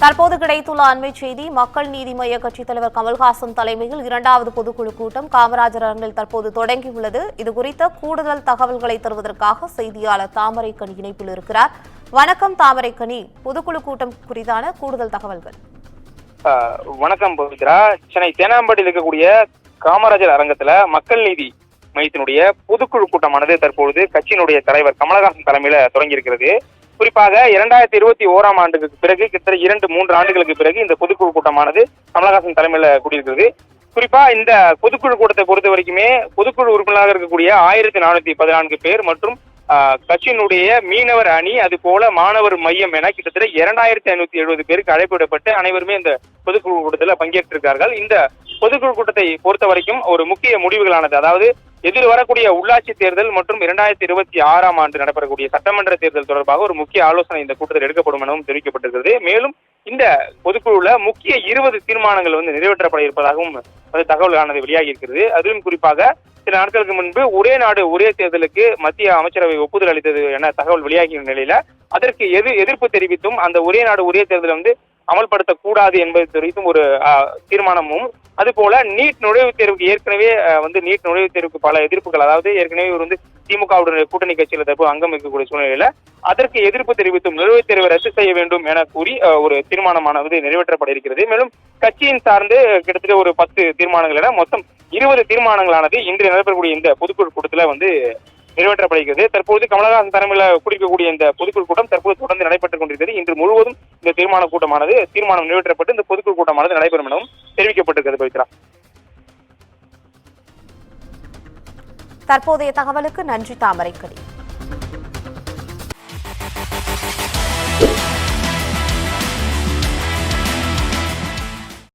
தற்போது கிடைத்துள்ள அண்மை செய்தி, மக்கள் நீதி மய்ய கட்சித் தலைவர் கமல்ஹாசன் தலைமையில் 2வது பொதுக்குழு கூட்டம் காமராஜர் அரங்கில் தற்போது தொடங்கியுள்ளது. இதுகுறித்த கூடுதல் தகவல்களை தருவதற்காக செய்தியாளர் தாமரைக்கனி இணைப்பில் இருக்கிறார். வணக்கம் தாமரைக்கனி, பொதுக்குழு கூட்டம் குறித்தான கூடுதல் தகவல்கள். வணக்கம் பவித்ரா. சென்னை தேனாம்பேட்டையில் இருக்கக்கூடிய காமராஜர் அரங்கத்துல மக்கள் நீதி மையத்தினுடைய பொதுக்குழு கூட்டமானது தற்பொழுது கட்சியினுடைய தலைவர் கமலஹாசன் தலைமையில தொடங்கி இருக்கிறது. குறிப்பாக 2021ஆம் ஆண்டுக்கு பிறகு கிட்டத்தட்ட 2-3 ஆண்டுகளுக்கு பிறகு இந்த பொதுக்குழு கூட்டமானது கமலஹாசன் தலைமையில கூடியிருக்கிறது. குறிப்பா இந்த பொதுக்குழு கூட்டத்தை பொறுத்த வரைக்குமே பொதுக்குழு உறுப்பினராக இருக்கக்கூடிய 1414 பேர் மற்றும் கட்சியினுடைய மீனவர் அணி, அது போல மாணவர் மையம் என கிட்டத்தட்ட 2570 பேருக்கு அழைப்பிடப்பட்டு அனைவருமே இந்த பொதுக்குழு கூட்டத்தில் பங்கேற்றிருக்கார்கள். இந்த பொதுக்குழு கூட்டத்தை பொறுத்த வரைக்கும் ஒரு முக்கிய முடிவுகளானது, அதாவது எதிர் வரக்கூடிய உள்ளாட்சி தேர்தல் மற்றும் 2026ஆம் ஆண்டு நடைபெறக்கூடிய சட்டமன்ற தேர்தல் தொடர்பாக ஒரு முக்கிய ஆலோசனை இந்த கூட்டத்தில் எடுக்கப்படும் எனவும் தெரிவிக்கப்பட்டிருக்கிறது. மேலும் இந்த பொதுக்குழுல முக்கிய 20 தீர்மானங்கள் நிறைவேற்றப்பட இருப்பதாகவும் தகவலானது வெளியாகி இருக்கிறது. அதிலும் குறிப்பாக சில நாட்களுக்கு முன்பு ஒரே நாடு ஒரே தேர்தலுக்கு மத்திய அமைச்சரவை ஒப்புதல் அளித்தது என தகவல் வெளியாகிய நிலையில அதற்கு எதிர்ப்பு தெரிவித்தும் அந்த ஒரே நாடு ஒரே தேர்தலை அமல்படுத்தக்கூடாது என்பது தெரிவித்தும் ஒரு தீர்மானமும், அதுபோல நீட் நுழைவுத் தேர்வுக்கு ஏற்கனவே நீட் நுழைவுத் தேர்வுக்கு பல எதிர்ப்புகள், அதாவது ஏற்கனவே இவர் திமுகவுடைய கூட்டணி கட்சியில தற்போது அங்கம் இருக்கக்கூடிய சூழ்நிலையில அதற்கு எதிர்ப்பு தெரிவித்தும் நுழைவுத் தேர்வை ரத்து செய்ய வேண்டும் என கூறி ஒரு தீர்மானமானது நிறைவேற்றப்பட இருக்கிறது. மேலும் கட்சியின் சார்ந்து கிட்டத்தட்ட ஒரு 10 தீர்மானங்கள் என மொத்தம் 20 தீர்மானங்களானது இன்று நடைபெறக்கூடிய இந்த பொதுக்குழு கூட்டத்துல நிறைவேற்றப்படுகிறது. தற்போது கமலஹாசன் தலைமையில குடிக்கக்கூடிய இந்த பொதுக்குழு கூட்டம் தற்போது தொடர்ந்து நடைபெற்றுக் கொண்டிருக்கிறது. இன்று முழுவதும் இந்த தீர்மானம் நிறைவேற்றப்பட்டு இந்த பொதுக்குழு கூட்டமானது நடைபெறும் எனவும் தெரிவிக்கப்பட்டிருக்கிறது. பவித்ரா, தற்போதைய தகவலுக்கு நன்றி தாமரைக்கனி.